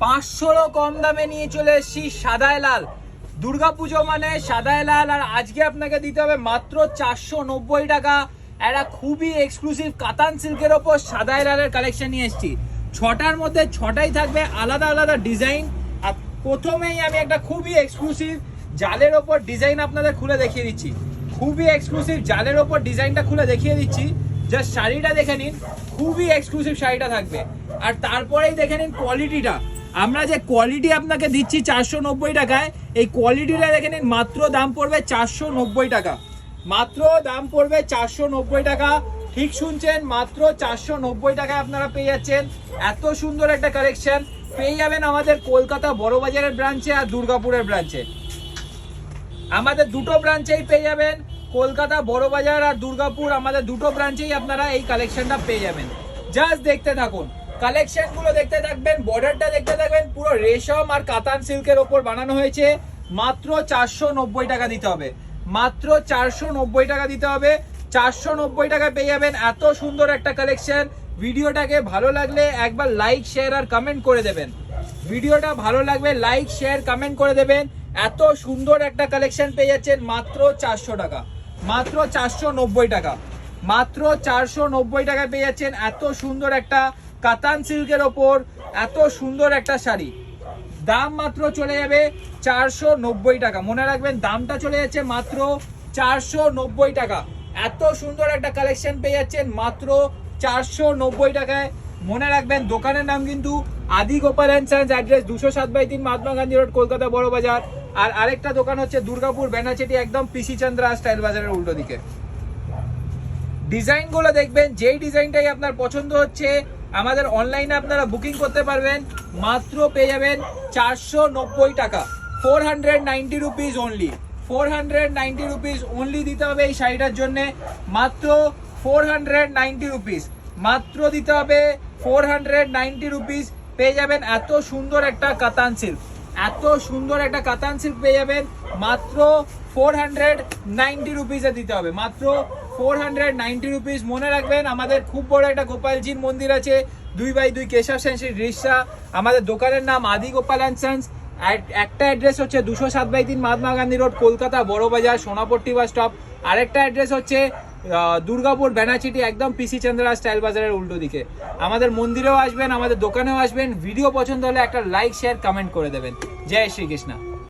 500 কম দামে নিয়ে চলে এসেছি সাদায় লাল। দুর্গাপুজো মানে সাদায় লাল। আর আজকে আপনাকে দিতে হবে মাত্র 490 টাকা। একটা খুবই এক্সক্লুসিভ কাতান সিল্কের ওপর সাদায় লালের কালেকশন নিয়ে এসেছি। 6টার মধ্যে 6টাই থাকবে আলাদা আলাদা ডিজাইন। আর প্রথমেই আমি একটা খুবই এক্সক্লুসিভ জালের ওপর ডিজাইন আপনাদের খুলে দেখিয়ে দিচ্ছি। খুবই এক্সক্লুসিভ জালের ওপর ডিজাইনটা খুলে দেখিয়ে দিচ্ছি। জাস্ট শাড়িটা দেখে নিন, খুবই এক্সক্লুসিভ শাড়িটা থাকবে। আর তারপরেই দেখে নিন কোয়ালিটিটা। আমরা যে কোয়ালিটি আপনাকে দিচ্ছি 490 টাকায়, এই কোয়ালিটিটা দেখে নিন। মাত্র দাম পড়বে 490 টাকা। মাত্র দাম পড়বে 490 টাকা। ঠিক শুনছেন, মাত্র 490 টাকায় আপনারা পেয়ে যাচ্ছেন এত সুন্দর একটা কালেকশন। পেয়ে যাবেন আমাদের কলকাতা বড়বাজারের ব্রাঞ্চে আর দুর্গাপুরের ব্রাঞ্চে। আমাদের দুটো ব্রাঞ্চেই পেয়ে যাবেন, কলকাতা বড়বাজার আর দুর্গাপুর। আমাদের দুটো ব্রাঞ্চেই আপনারা এই কালেকশনটা পেয়ে যাবেন। জাস্ট দেখতে থাকুন, কালেকশনগুলো দেখতে থাকবেন, বর্ডারটা দেখতে থাকবেন। পুরো রেশম আর কাতান সিল্কের ওপর বানানো হয়েছে। মাত্র 490 টাকা দিতে হবে। মাত্র 490 টাকা দিতে হবে। 490 টাকায় পেয়ে যাবেন এত সুন্দর একটা কালেকশন। ভিডিওটাকে ভালো লাগলে একবার লাইক শেয়ার আর কমেন্ট করে দেবেন। ভিডিওটা ভালো লাগবে, লাইক শেয়ার কমেন্ট করে দেবেন। এত সুন্দর একটা কালেকশন পেয়ে যাচ্ছেন মাত্র 400 টাকা। মাত্র 490 টাকা। মাত্র 490 টাকায় পেয়ে যাচ্ছেন এত সুন্দর একটা কাতান সিল্কের ওপর এত সুন্দর একটা শাড়ি। দাম মাত্র চলে যাবে 490 টাকা। মনে রাখবেন, দামটা চলে যাচ্ছে মাত্র 490 টাকা। এত সুন্দর একটা কালেকশন পেয়ে যাচ্ছেন মাত্র 490 টাকায়। মনে রাখবেন, দোকানের নাম কিন্তু Adi Gopal and sons, address 207/3 Mahatma Gandhi road, Kolkata Burrabazar. আর আরেকটা দোকান হচ্ছে দুর্গাপুর বেনাচেটি, একদম পিসি চন্দ্রা স্টাইল বাজারের উল্টো দিকে। ডিজাইনগুলো দেখবেন, যেই ডিজাইনটাই আপনার পছন্দ হচ্ছে আমাদের অনলাইনে আপনারা বুকিং করতে পারবেন। মাত্র পেয়ে যাবেন 490 টাকা। 490 রুপিস অনলি। 490 রুপিস অনলি দিতে হবে এই শাড়িটার জন্য। মাত্র 490 রুপিস। মাত্র দিতে হবে 490 রুপিস। পেয়ে যাবেন এত সুন্দর একটা কাতান সিল্ক। এত সুন্দর একটা কাতান সিল্ক পেয়ে যাবেন মাত্র 490 রুপিসে দিতে হবে। মাত্র 490 রুপিস। মনে রাখবেন, আমাদের খুব বড় একটা গোপালজির মন্দির আছে 2/2 কেশব সেন স্ট্রিট, রিষ্যা। আমাদের দোকানের নাম আদি গোপাল অ্যান্ড সন্স। একটা অ্যাড্রেস হচ্ছে 207/3 Mahatma Gandhi road, Kolkata Burrabazar, Sonapatti bus stop. আরেকটা অ্যাড্রেস হচ্ছে দুর্গাপুর বেনাচিটি, একদম পিসি চন্দ্রা স্টাইল বাজারের উল্টো দিকে। আমাদের মন্দিরেও আসবেন, আমাদের দোকানেও আসবেন। ভিডিও পছন্দ হলে একটা লাইক শেয়ার কমেন্ট করে দেবেন। জয় শ্রীকৃষ্ণ।